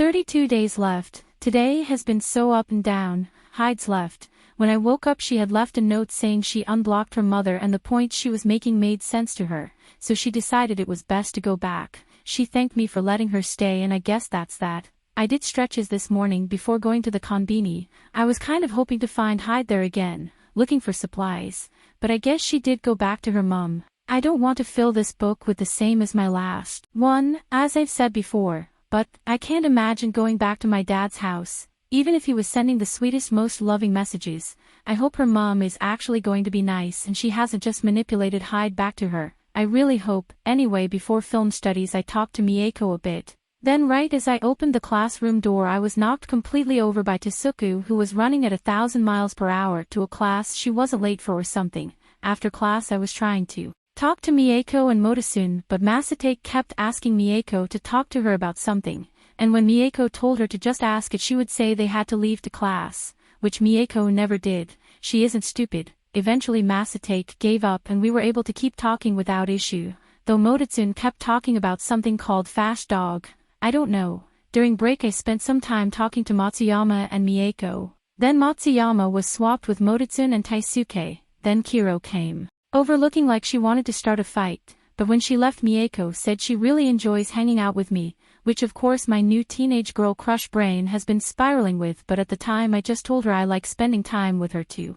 32 days left. Today has been so up and down. Hides left. When I woke up she had left a note saying she unblocked her mother and the points she was making made sense to her, so she decided it was best to go back. She thanked me for letting her stay and I guess that's that. I did stretches this morning before going to the konbini. I was kind of hoping to find Hide there again, looking for supplies, but I guess she did go back to her mum. I don't want to fill this book with the same as my last one, as I've said before, but I can't imagine going back to my dad's house, even if he was sending the sweetest most loving messages. I hope her mum is actually going to be nice and she hasn't just manipulated Hide back to her. I really hope. Anyway, before film studies I talked to Mieko a bit. Then right as I opened the classroom door I was knocked completely over by Tasuku, who was running at 1,000 miles per hour to a class she wasn't late for or something. After class I was trying to talk to Mieko and Motosun, but Masatake kept asking Mieko to talk to her about something, and when Mieko told her to just ask it she would say they had to leave to class, which Mieko never did. She isn't stupid. Eventually Masatake gave up and we were able to keep talking without issue, though Motosun kept talking about something called Fast Dog. I don't know. During break I spent some time talking to Matsuyama and Mieko. Then Matsuyama was swapped with Motosun and Taisuke. Then Kiro came over looking like she wanted to start a fight, but when she left Mieko said she really enjoys hanging out with me, which of course my new teenage girl crush brain has been spiraling with, but at the time I just told her I like spending time with her too.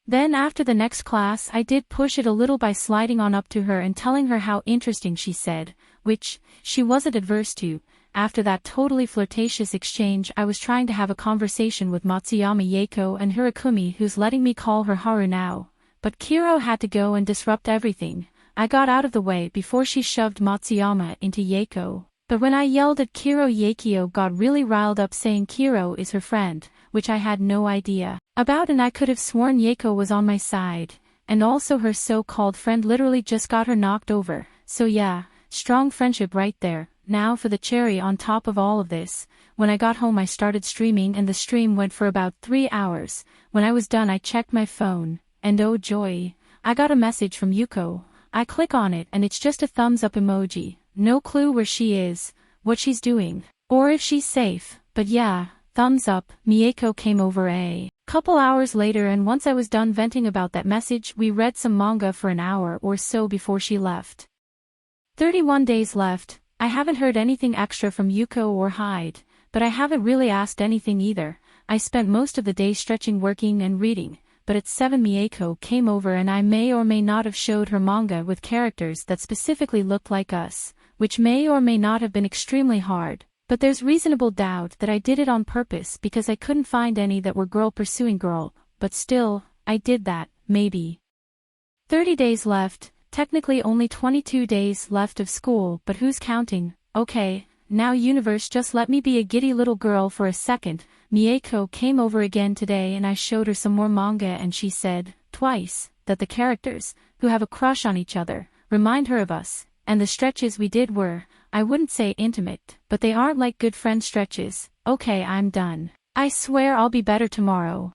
Then after the next class I did push it a little by sliding on up to her and telling her how interesting she said, which she wasn't adverse to. After that totally flirtatious exchange I was trying to have a conversation with Matsuyama Yeko and Hirakumi, who's letting me call her Haru now. But Kiro had to go and disrupt everything. I got out of the way before she shoved Matsuyama into Yeko. But when I yelled at Kiro, Yakio got really riled up saying Kiro is her friend, which I had no idea about, and I could have sworn Yeko was on my side. And also her so-called friend literally just got her knocked over. So yeah, strong friendship right there. Now for the cherry on top of all of this. When I got home I started streaming and the stream went for about 3 hours. When I was done I checked my phone, and oh joy, I got a message from Yuko. I click on it and it's just a thumbs up emoji. No clue where she is, what she's doing, or if she's safe, but yeah, thumbs up. Mieko came over a couple hours later and once I was done venting about that message we read some manga for an hour or so before she left. 31 days left. I haven't heard anything extra from Yuko or Hide, but I haven't really asked anything either. I spent most of the day stretching, working and reading, but at 7 Mieko came over and I may or may not have showed her manga with characters that specifically looked like us, which may or may not have been extremely hard, but there's reasonable doubt that I did it on purpose because I couldn't find any that were girl pursuing girl, but still, I did that, maybe. 30 days left. Technically only 22 days left of school, but who's counting? Okay, now universe just let me be a giddy little girl for a second. Mieko came over again today and I showed her some more manga and she said, twice, that the characters, who have a crush on each other, remind her of us, and the stretches we did were, I wouldn't say intimate, but they aren't like good friend stretches. Okay, I'm done. I swear I'll be better tomorrow.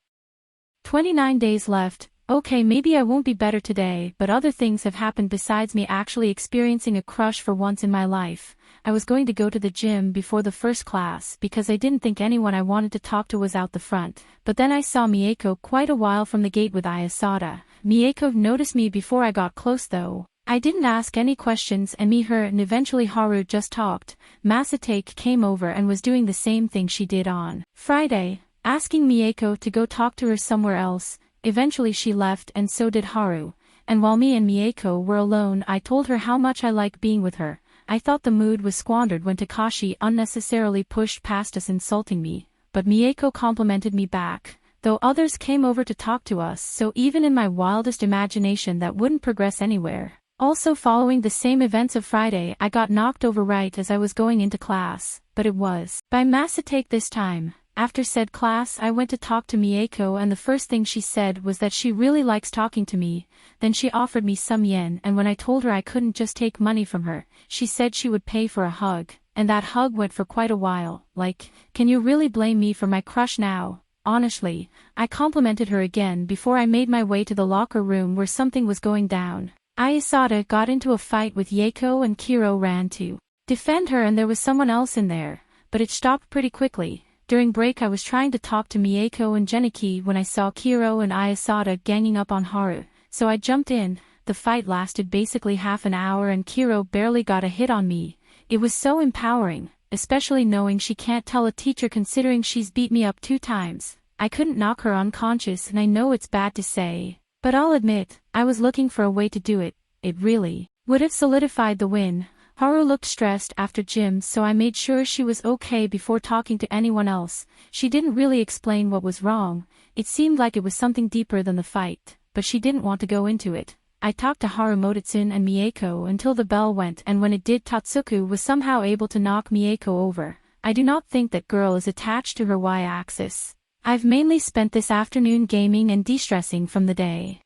29 days left. Okay, maybe I won't be better today, but other things have happened besides me actually experiencing a crush for once in my life. I was going to go to the gym before the first class because I didn't think anyone I wanted to talk to was out the front, but then I saw Mieko quite a while from the gate with Ayasada. Mieko noticed me before I got close though. I didn't ask any questions and me, her and eventually Haru just talked. Masatake came over and was doing the same thing she did on Friday, asking Mieko to go talk to her somewhere else. Eventually she left and so did Haru, and while me and Mieko were alone I told her how much I like being with her. I thought the mood was squandered when Takashi unnecessarily pushed past us insulting me, but Mieko complimented me back, though others came over to talk to us, so even in my wildest imagination that wouldn't progress anywhere. Also following the same events of Friday I got knocked over right as I was going into class, but it was by Masatake this time. After said class I went to talk to Mieko and the first thing she said was that she really likes talking to me. Then she offered me some yen and when I told her I couldn't just take money from her, she said she would pay for a hug, and that hug went for quite a while. Like, can you really blame me for my crush now? Honestly, I complimented her again before I made my way to the locker room where something was going down. Ayasada got into a fight with Yeko and Kiro ran to defend her and there was someone else in there. but it stopped pretty quickly. During break I was trying to talk to Mieko and Geniki when I saw Kiro and Ayasada ganging up on Haru, so I jumped in. The fight lasted basically half an hour and Kiro barely got a hit on me. It was so empowering, especially knowing she can't tell a teacher considering she's beat me up 2 times. I couldn't knock her unconscious and I know it's bad to say, but I'll admit, I was looking for a way to do it. It really would have solidified the win. Haru looked stressed after gym, so I made sure she was okay before talking to anyone else. She didn't really explain what was wrong. It seemed like it was something deeper than the fight, but she didn't want to go into it. I talked to Haru, Mototsun and Mieko until the bell went, and when it did, Tatsuku was somehow able to knock Mieko over. I do not think that girl is attached to her y-axis. I've mainly spent this afternoon gaming and de-stressing from the day.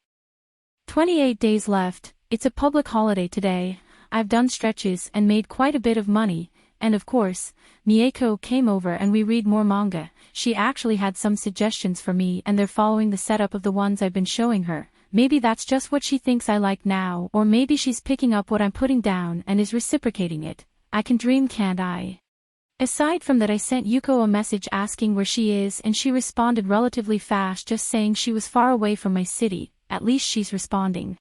28 days left. It's a public holiday today. I've done stretches and made quite a bit of money, and of course, Mieko came over and we read more manga. She actually had some suggestions for me and they're following the setup of the ones I've been showing her. Maybe that's just what she thinks I like now, or maybe she's picking up what I'm putting down and is reciprocating it. I can dream, can't I? Aside from that, I sent Yuko a message asking where she is and she responded relatively fast, just saying she was far away from my city. At least she's responding.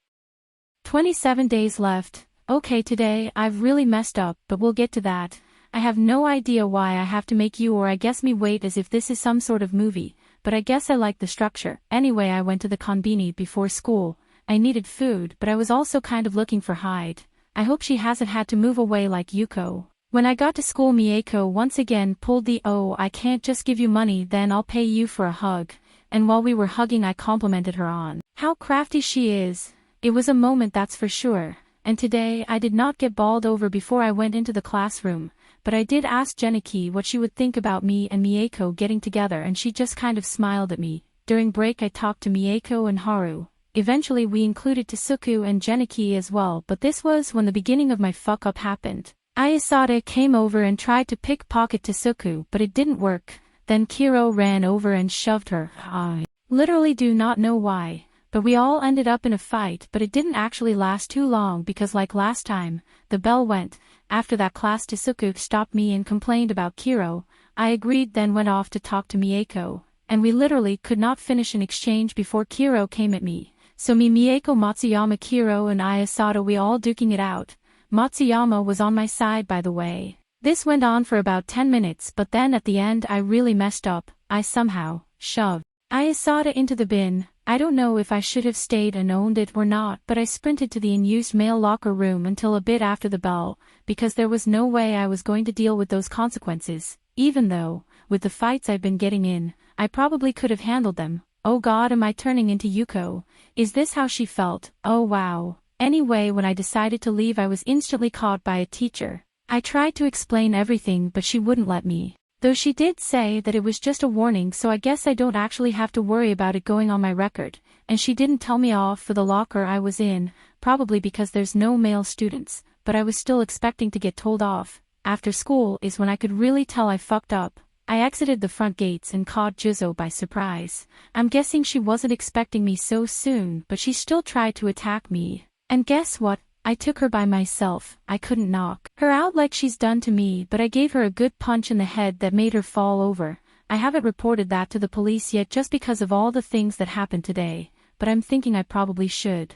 27 days left. Okay, today I've really messed up, but we'll get to that. I have no idea why I have to make you or I guess me wait as if this is some sort of movie, but I guess I like the structure. Anyway, I went to the konbini before school. I needed food, but I was also kind of looking for Hyde. I hope she hasn't had to move away like Yuko. When I got to school, Mieko once again pulled the "oh, I can't just give you money, then I'll pay you" for a hug, and while we were hugging I complimented her on how crafty she is. It was a moment, that's for sure. And today I did not get bawled over before I went into the classroom, but I did ask Geniki what she would think about me and Mieko getting together and she just kind of smiled at me. During break I talked to Mieko and Haru. Eventually we included Tasuku and Geniki as well, but this was when the beginning of my fuck up happened. Ayasada came over and tried to pickpocket Tasuku, but it didn't work. Then Kiro ran over and shoved her. I literally do not know why. But we all ended up in a fight, but it didn't actually last too long because like last time, the bell went. After that class, Tasuku stopped me and complained about Kiro. I agreed, then went off to talk to Mieko, and we literally could not finish an exchange before Kiro came at me. So me, Mieko, Matsuyama, Kiro and Ayasada, we all duking it out. Matsuyama was on my side, by the way. This went on for about 10 minutes, but then at the end I really messed up. I somehow shoved Ayasada into the bin. I don't know if I should have stayed and owned it or not, but I sprinted to the unused male locker room until a bit after the bell, because there was no way I was going to deal with those consequences, even though, with the fights I've been getting in, I probably could have handled them. Oh god, am I turning into Yuko? Is this how she felt? Oh wow. Anyway, when I decided to leave I was instantly caught by a teacher. I tried to explain everything but she wouldn't let me. Though she did say that it was just a warning, so I guess I don't actually have to worry about it going on my record, and she didn't tell me off for the locker I was in, probably because there's no male students, but I was still expecting to get told off. After school is when I could really tell I fucked up. I exited the front gates and caught Juzo by surprise. I'm guessing she wasn't expecting me so soon, but she still tried to attack me. And guess what? I took her by myself. I couldn't knock her out like she's done to me, but I gave her a good punch in the head that made her fall over. I haven't reported that to the police yet just because of all the things that happened today, but I'm thinking I probably should.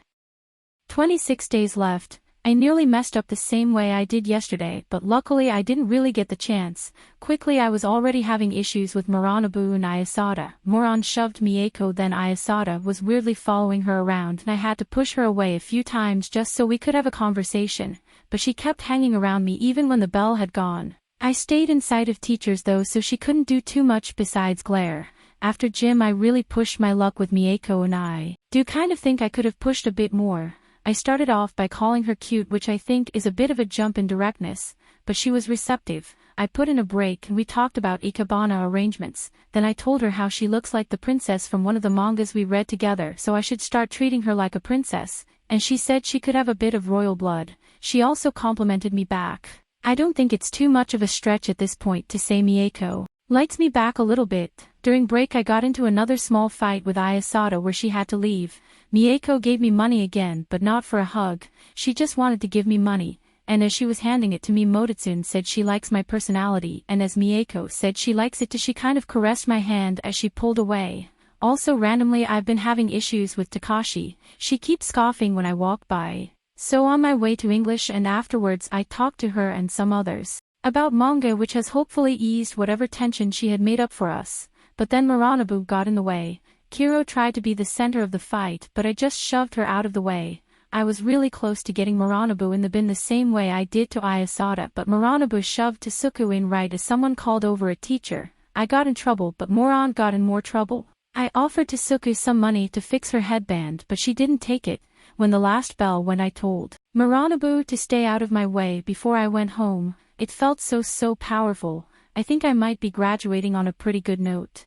26 days left. I nearly messed up the same way I did yesterday, but luckily I didn't really get the chance. Quickly I was already having issues with Moranobu and Ayasada. Moron shoved Mieko, then Ayasada was weirdly following her around and I had to push her away a few times just so we could have a conversation, but she kept hanging around me even when the bell had gone. I stayed in sight of teachers though, so she couldn't do too much besides glare. After gym I really pushed my luck with Mieko and I do kind of think I could have pushed a bit more. I started off by calling her cute, which I think is a bit of a jump in directness, but she was receptive. I put in a break and we talked about ikebana arrangements. Then I told her how she looks like the princess from one of the mangas we read together, so I should start treating her like a princess, and she said she could have a bit of royal blood. She also complimented me back. I don't think it's too much of a stretch at this point to say Mieko likes me back a little bit. During break I got into another small fight with Ayasada where she had to leave. Mieko gave me money again, but not for a hug. She just wanted to give me money, and as she was handing it to me Mototsune said she likes my personality, and as Mieko said she likes it too, she kind of caressed my hand as she pulled away. Also randomly I've been having issues with Takashi, she keeps scoffing when I walk by. So on my way to English and afterwards I talked to her and some others about manga, which has hopefully eased whatever tension she had made up for us. But then Muranobu got in the way. Kiro tried to be the center of the fight, but I just shoved her out of the way. I was really close to getting Muranobu in the bin the same way I did to Ayasada, but Muranobu shoved Tasuku in right as someone called over a teacher. I got in trouble, but Moron got in more trouble. I offered Tasuku some money to fix her headband, but she didn't take it. When the last bell went I told Muranobu to stay out of my way before I went home. It felt so powerful. I think I might be graduating on a pretty good note.